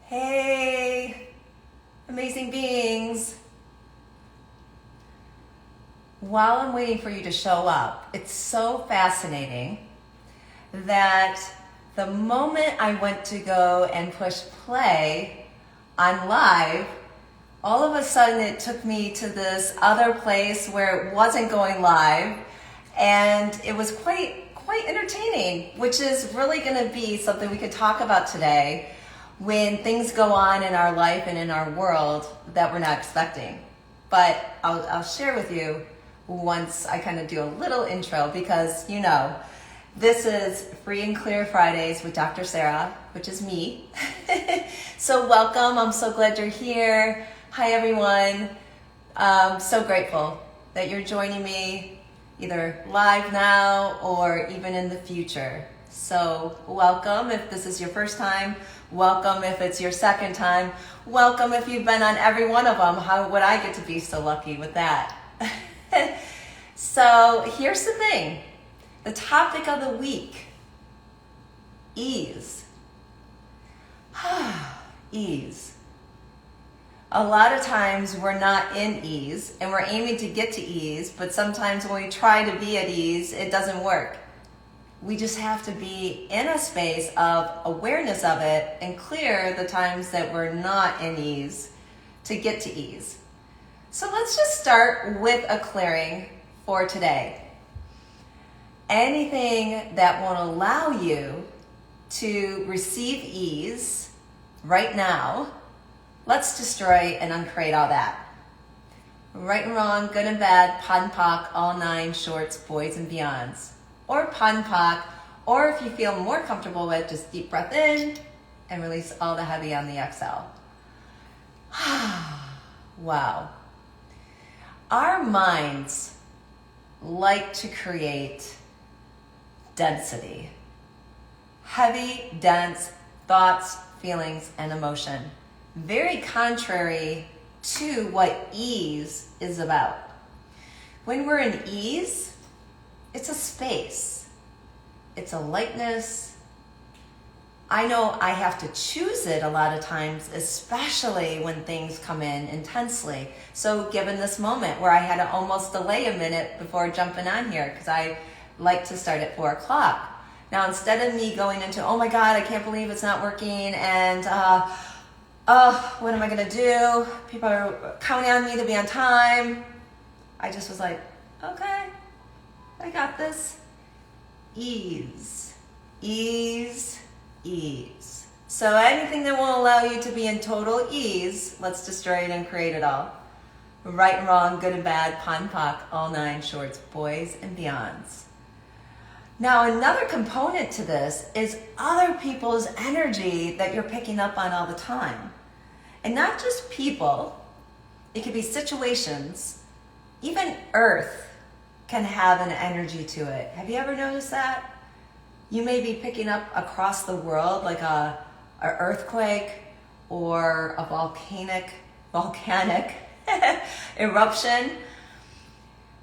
Hey, amazing beings. While I'm waiting for you to show up, it's so fascinating that the moment I went to go and push play on live, all of a sudden it took me to this other place where it wasn't going live, and it was quite entertaining, which is really going to be something we could talk about today when things go on in our life and in our world that we're not expecting. But I'll share with you once I kind of do a little intro, because this is Free and Clear Fridays with Dr. Sarah, which is me. So welcome. I'm so glad you're here. Hi, everyone. I'm so grateful that you're joining me either live now or even in the future. So welcome if this is your first time. Welcome if it's your second time. Welcome if you've been on every one of them. How would I get to be so lucky with that? So here's the thing. The topic of the week, ease. Ease. A lot of times we're not in ease and we're aiming to get to ease, but sometimes when we try to be at ease, it doesn't work. We just have to be in a space of awareness of it and clear the times that we're not in ease to get to ease. So let's just start with a clearing for today. Anything that won't allow you to receive ease right now, let's destroy and uncreate all that. Right and wrong, good and bad, POD and POC, all nine shorts, boys and beyonds. Or POD and POC, or if you feel more comfortable with, just deep breath in and release all the heavy on the exhale. Wow. Our minds like to create density. Heavy, dense thoughts, feelings, and emotion. Very contrary to what ease is about. When we're in ease, it's a space. It's a lightness. I know I have to choose it a lot of times, especially when things come in intensely. So given this moment where I had to almost delay a minute before jumping on here, because I like to start at 4 o'clock. Now, instead of me going into, oh my God, I can't believe it's not working, and what am I gonna do? People are counting on me to be on time. I just was like, okay, I got this. Ease, ease, ease. So anything that won't allow you to be in total ease, let's destroy it and create it all. Right and wrong, good and bad, POD and POC, all nine shorts, boys and beyonds. Now, another component to this is other people's energy that you're picking up on all the time. And not just people, it could be situations. Even Earth can have an energy to it. Have you ever noticed that? You may be picking up across the world like a earthquake or a volcanic eruption.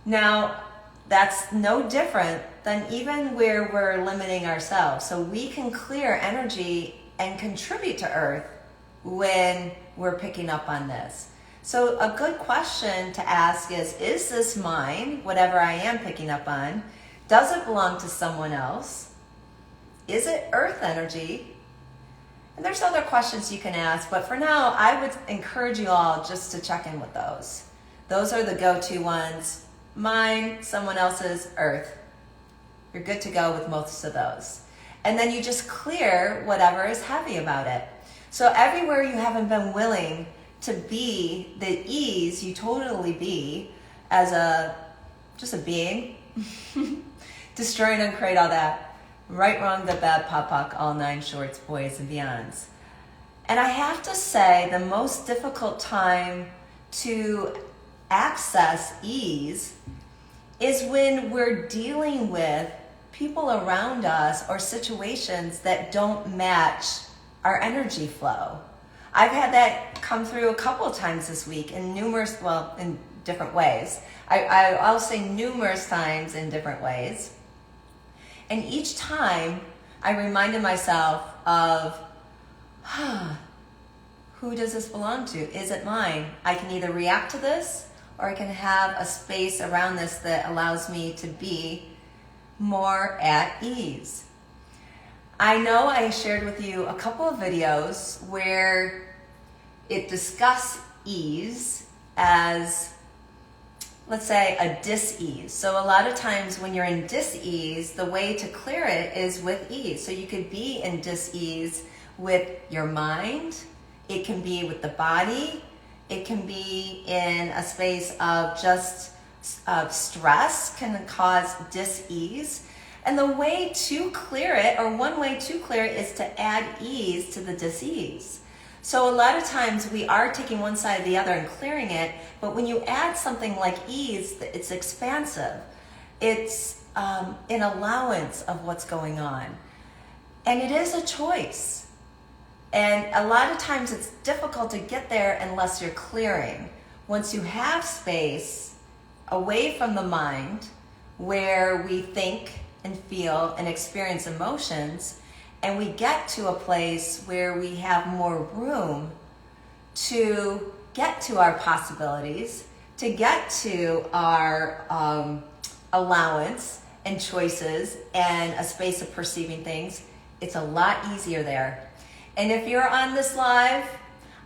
Now, that's no different than even where we're limiting ourselves. So we can clear energy and contribute to Earth when we're picking up on this. So a good question to ask is this mine, whatever I am picking up on? Does it belong to someone else? Is it Earth energy? And there's other questions you can ask, but for now, I would encourage you all just to check in with those. Those are the go-to ones. Mine, someone else's, Earth. You're good to go with most of those. And then you just clear whatever is heavy about it. So everywhere you haven't been willing to be the ease you totally be as just a being, destroy and uncreate all that. Right, wrong, good, bad, POD, POC, all nine shorts, boys and beyonds. And I have to say the most difficult time to access ease is when we're dealing with people around us or situations that don't match our energy flow. I've had that come through a couple of times this week in different ways. I'll say numerous times in different ways. And each time I reminded myself of, who does this belong to? Is it mine? I can either react to this, or I can have a space around this that allows me to be more at ease. I know I shared with you a couple of videos where it discussed ease as, let's say, a dis-ease. So a lot of times when you're in dis-ease, the way to clear it is with ease. So you could be in dis-ease with your mind. It can be with the body. It can be in a space of just stress can cause dis-ease. And the way to clear it, or one way to clear it, is to add ease to the dis-ease. So a lot of times we are taking one side or the other and clearing it, but when you add something like ease, it's expansive. It's an allowance of what's going on. And it is a choice. And a lot of times it's difficult to get there unless you're clearing. Once you have space away from the mind, where we think and feel and experience emotions, and we get to a place where we have more room to get to our possibilities, to get to our allowance and choices and a space of perceiving things, it's a lot easier there. And if you're on this live,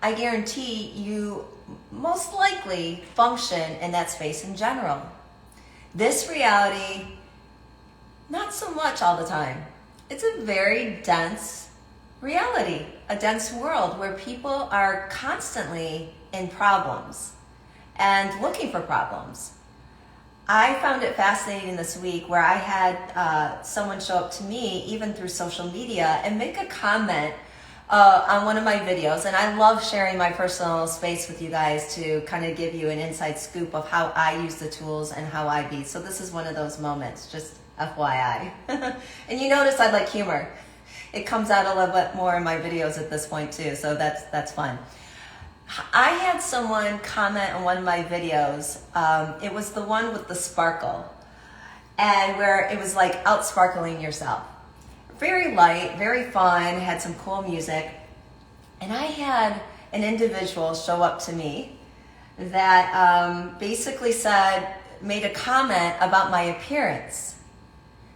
I guarantee you most likely function in that space in general. This reality, not so much all the time. It's a very dense reality, a dense world where people are constantly in problems and looking for problems. I found it fascinating this week where I had someone show up to me, even through social media, and make a comment on one of my videos. And I love sharing my personal space with you guys to kind of give you an inside scoop of how I use the tools and how I be. So this is one of those moments, just FYI. And you notice I like humor. It comes out a little bit more in my videos at this point too, so that's fun. I had someone comment on one of my videos. It was the one with the sparkle, and where it was like out sparkling yourself. Very light, very fun, had some cool music. And I had an individual show up to me that basically made a comment about my appearance.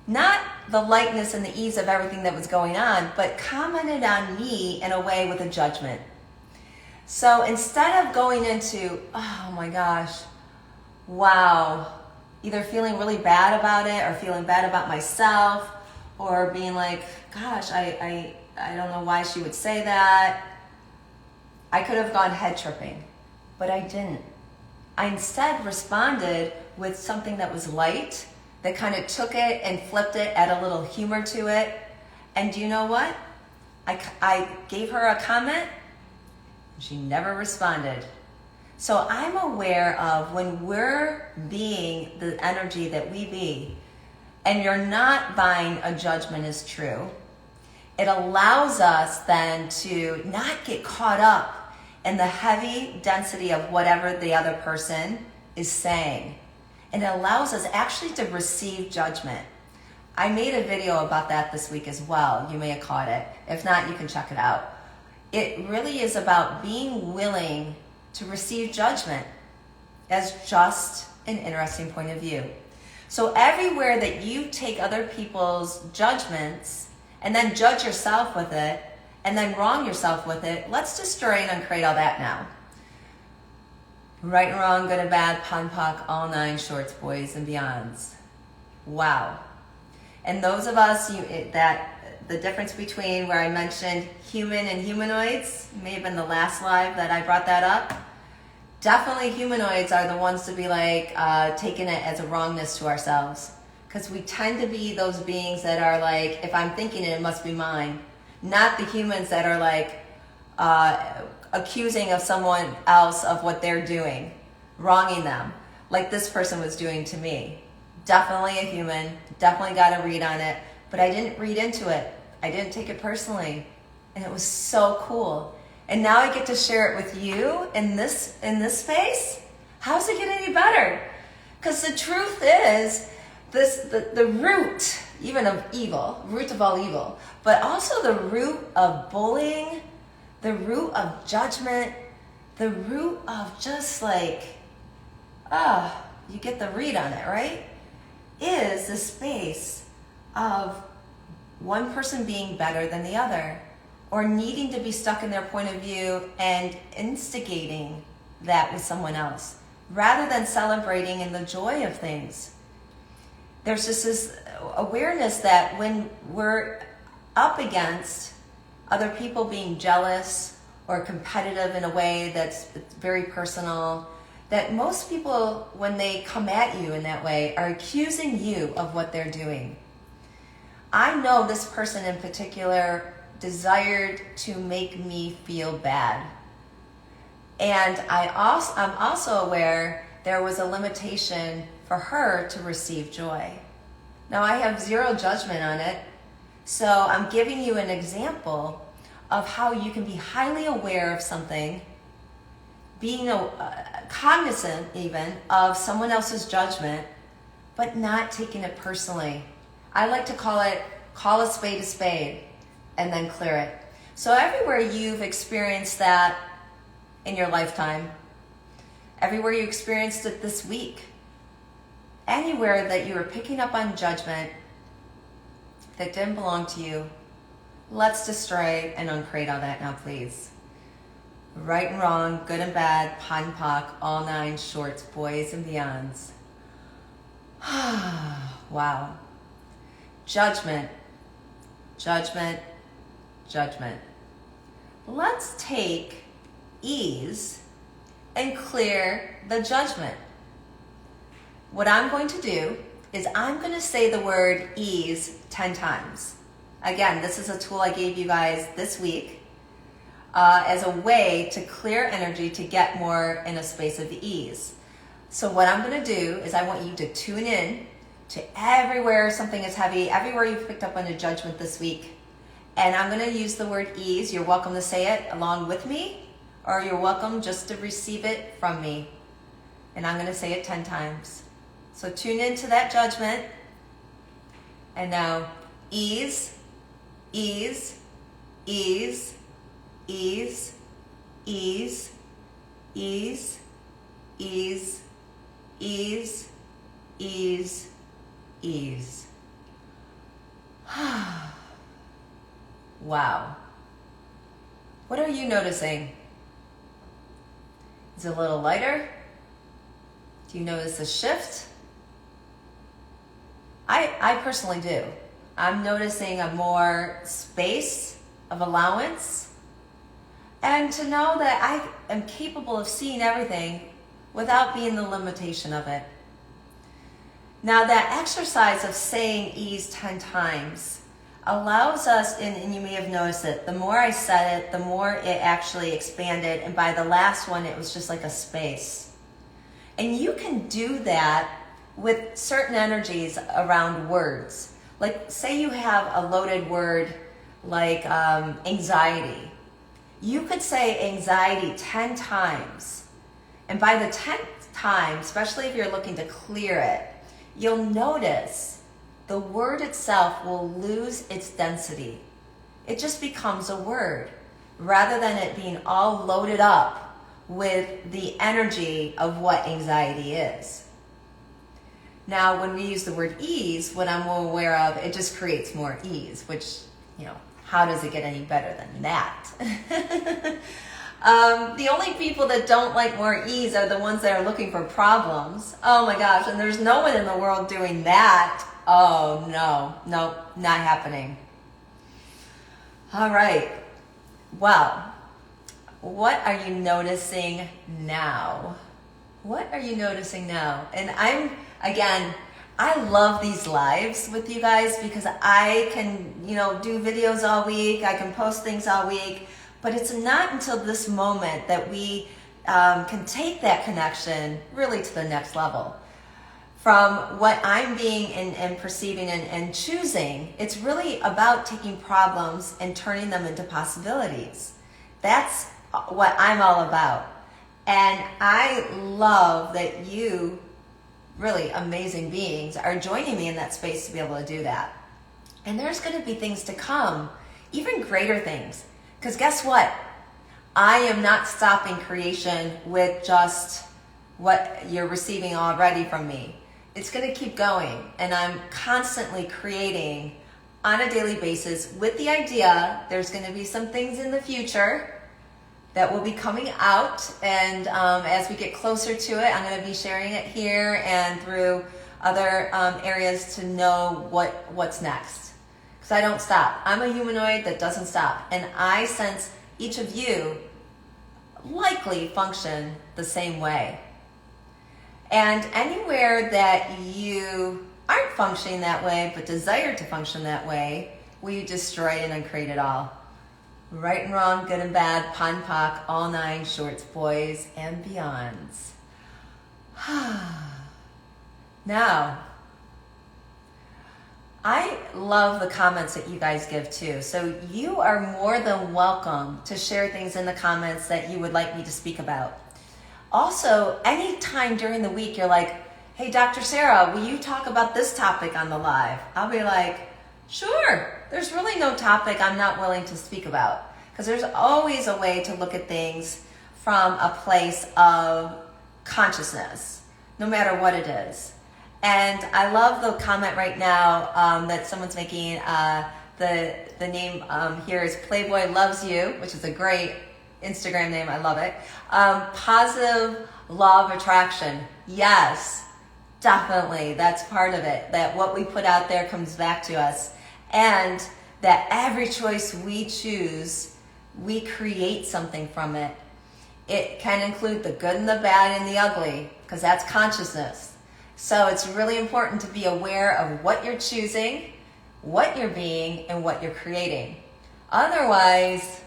Not the lightness and the ease of everything that was going on, but commented on me in a way with a judgment. So instead of going into, oh my gosh, wow, either feeling really bad about it or feeling bad about myself, or being like, gosh, I don't know why she would say that, I could have gone head tripping, but I didn't. I instead responded with something that was light, that kind of took it and flipped it, add a little humor to it. And do you know what? I gave her a comment, and she never responded. So I'm aware of when we're being the energy that we be, and you're not buying a judgment as true, it allows us then to not get caught up in the heavy density of whatever the other person is saying. And it allows us actually to receive judgment. I made a video about that this week as well. You may have caught it. If not, you can check it out. It really is about being willing to receive judgment as just an interesting point of view. So everywhere that you take other people's judgments and then judge yourself with it and then wrong yourself with it, let's destroy and uncreate all that now. Right and wrong, good and bad, pon poc, all nine shorts, boys and beyonds. Wow. And those of us the difference between where I mentioned human and humanoids, may have been the last live that I brought that up. Definitely humanoids are the ones to be like taking it as a wrongness to ourselves. Because we tend to be those beings that are like, if I'm thinking it, it must be mine. Not the humans that are like accusing of someone else of what they're doing, wronging them, like this person was doing to me. Definitely a human, definitely got a read on it, but I didn't read into it. I didn't take it personally, and it was so cool. And now I get to share it with you in this space. How's it get any better? Because the truth is, the root, even of evil, root of all evil, but also the root of bullying, the root of judgment, the root of just like, you get the read on it, right? Is the space of one person being better than the other, or needing to be stuck in their point of view and instigating that with someone else, rather than celebrating in the joy of things. There's just this awareness that when we're up against other people being jealous or competitive in a way that's very personal, that most people, when they come at you in that way, are accusing you of what they're doing. I know this person in particular desired to make me feel bad. And I'm also aware there was a limitation for her to receive joy. Now, I have zero judgment on it, so I'm giving you an example of how you can be highly aware of something, being cognizant even of someone else's judgment, but not taking it personally. I like to call a spade, and then clear it. So everywhere you've experienced that in your lifetime, everywhere you experienced it this week, anywhere that you were picking up on judgment that didn't belong to you, let's destroy and uncreate all that now, please. Right and wrong, good and bad, POD and POC, all nine shorts, boys and beyonds. Wow. Judgment. Let's take ease and clear the judgment. What I'm going to do is I'm going to say the word ease 10 times. Again, this is a tool I gave you guys this week as a way to clear energy to get more in a space of ease. So what I'm going to do is I want you to tune in to everywhere something is heavy, everywhere you've picked up on a judgment this week. And I'm going to use the word ease. You're welcome to say it along with me, or you're welcome just to receive it from me. And I'm going to say it 10 times. So tune into that judgment. And now, ease, ease, ease, ease, ease, ease, ease, ease, ease, ease. Wow. What are you noticing? Is it a little lighter? Do you notice a shift? I personally do. I'm noticing a more space of allowance, and to know that I am capable of seeing everything without being the limitation of it. Now, that exercise of saying ease 10 times allows us, and you may have noticed it, the more I said it, the more it actually expanded, and by the last one, it was just like a space. And you can do that with certain energies around words. Like, say you have a loaded word like anxiety. You could say anxiety 10 times. And by the 10th time, especially if you're looking to clear it, you'll notice the word itself will lose its density. It just becomes a word, rather than it being all loaded up with the energy of what anxiety is. Now, when we use the word ease, what I'm more aware of, it just creates more ease, which, how does it get any better than that? The only people that don't like more ease are the ones that are looking for problems. Oh my gosh, and there's no one in the world doing that. Oh no, not happening. All right, well, what are you noticing now? What are you noticing now? And I love these lives with you guys because I can, do videos all week. I can post things all week. But it's not until this moment that we can take that connection really to the next level. From what I'm being and perceiving and choosing, it's really about taking problems and turning them into possibilities. That's what I'm all about. And I love that you, really amazing beings, are joining me in that space to be able to do that. And there's going to be things to come, even greater things. Because guess what? I am not stopping creation with just what you're receiving already from me. It's going to keep going, and I'm constantly creating on a daily basis with the idea there's going to be some things in the future that will be coming out, and as we get closer to it, I'm going to be sharing it here and through other areas to know what's next. Because I don't stop. I'm a humanoid that doesn't stop, and I sense each of you likely function the same way. And anywhere that you aren't functioning that way but desire to function that way, we destroy and uncreate it all. Right and wrong, good and bad, pon poc, all nine shorts, boys and beyonds. Now, I love the comments that you guys give too. So you are more than welcome to share things in the comments that you would like me to speak about. Also, anytime during the week you're like, hey, Dr. Sarah, will you talk about this topic on the live? I'll be like, sure. There's really no topic I'm not willing to speak about, because there's always a way to look at things from a place of consciousness, no matter what it is. And I love the comment right now that someone's making. The name here is Playboy Loves You, which is a great Instagram name. I love it. Positive law of attraction. Yes, definitely. That's part of it. That what we put out there comes back to us. And that every choice we choose, we create something from it. It can include the good and the bad and the ugly, because that's consciousness. So it's really important to be aware of what you're choosing, what you're being, and what you're creating. Otherwise,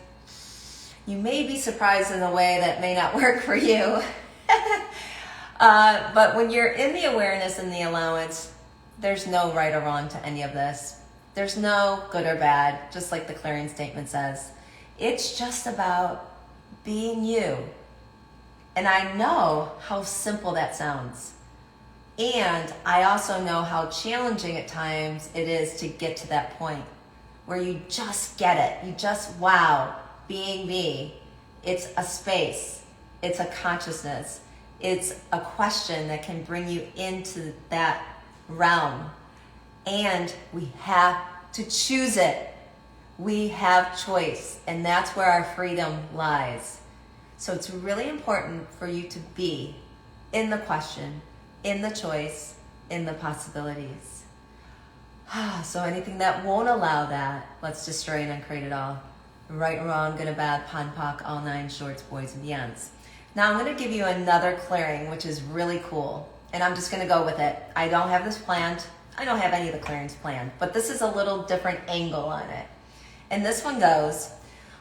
you may be surprised in a way that may not work for you. But when you're in the awareness and the allowance, there's no right or wrong to any of this. There's no good or bad, just like the clearing statement says. It's just about being you. And I know how simple that sounds. And I also know how challenging at times it is to get to that point where you just get it. You just, wow, being me. It's a space. It's a consciousness. It's a question that can bring you into that realm. And we have to choose it. We have choice, and that's where our freedom lies. So it's really important for you to be in the question, in the choice, in the possibilities. So anything that won't allow that, let's destroy and uncreate it all. Right and wrong, good and bad, pon poc, all nine shorts, boys and beyonds. Now I'm going to give you another clearing, which is really cool. And I'm just going to go with it. I don't have this planned. I don't have any of the clearings planned, but this is a little different angle on it. And this one goes,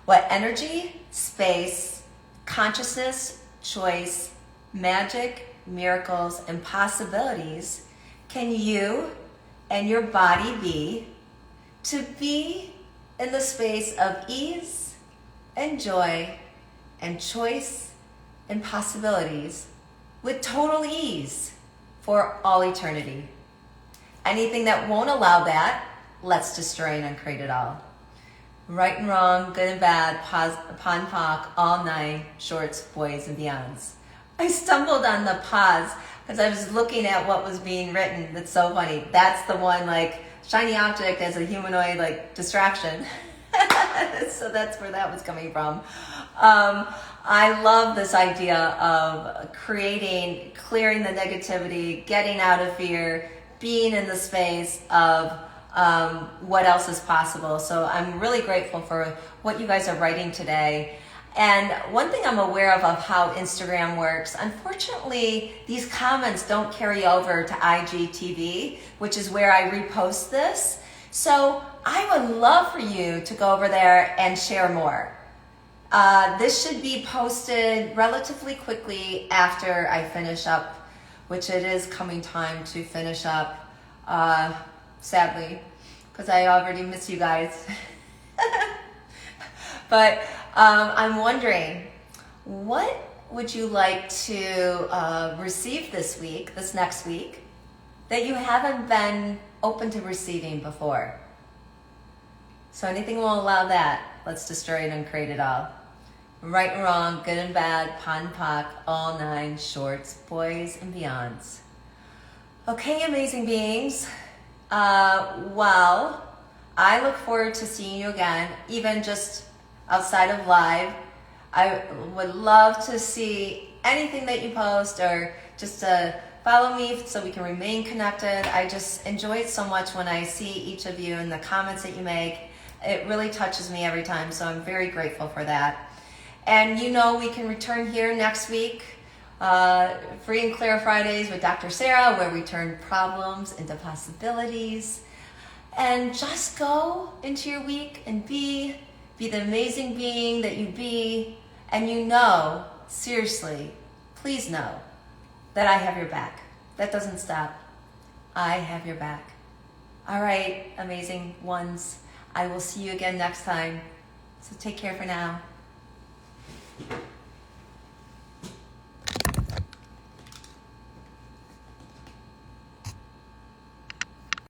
what energy, space, consciousness, choice, magic, miracles, and possibilities can you and your body be to be in the space of ease and joy and choice and possibilities with total ease for all eternity? Anything that won't allow that, let's destroy and uncreate it all. Right and wrong, good and bad, pon poc, all nine shorts, boys and beyonds. I stumbled on the pause because I was looking at what was being written. That's so funny. That's the one, like, shiny object as a humanoid, like, distraction. So that's where that was coming from. I love this idea of creating, clearing the negativity, getting out of fear, being in the space of what else is possible. So I'm really grateful for what you guys are writing today. And one thing I'm aware of how Instagram works, unfortunately, these comments don't carry over to IGTV, which is where I repost this. So I would love for you to go over there and share more. This should be posted relatively quickly after I finish up, which it is coming time to finish up, sadly, because I already miss you guys. But I'm wondering, what would you like to receive this week, this next week, that you haven't been open to receiving before? So anything will allow that, let's destroy it and create it all. right and wrong, good and bad, pon poc, all nine shorts, boys and beyonds. Okay, amazing beings. Well, I look forward to seeing you again, even just outside of live. I would love to see anything that you post, or just to follow me so we can remain connected. I just enjoy it so much when I see each of you and the comments that you make. It really touches me every time, so I'm very grateful for that. And you know we can return here next week, Free and Clear Fridays with Dr. Sarah, where we turn problems into possibilities. And just go into your week and be the amazing being that you be. And you know, seriously, please know that I have your back. That doesn't stop. I have your back. All right, amazing ones. I will see you again next time. So take care for now.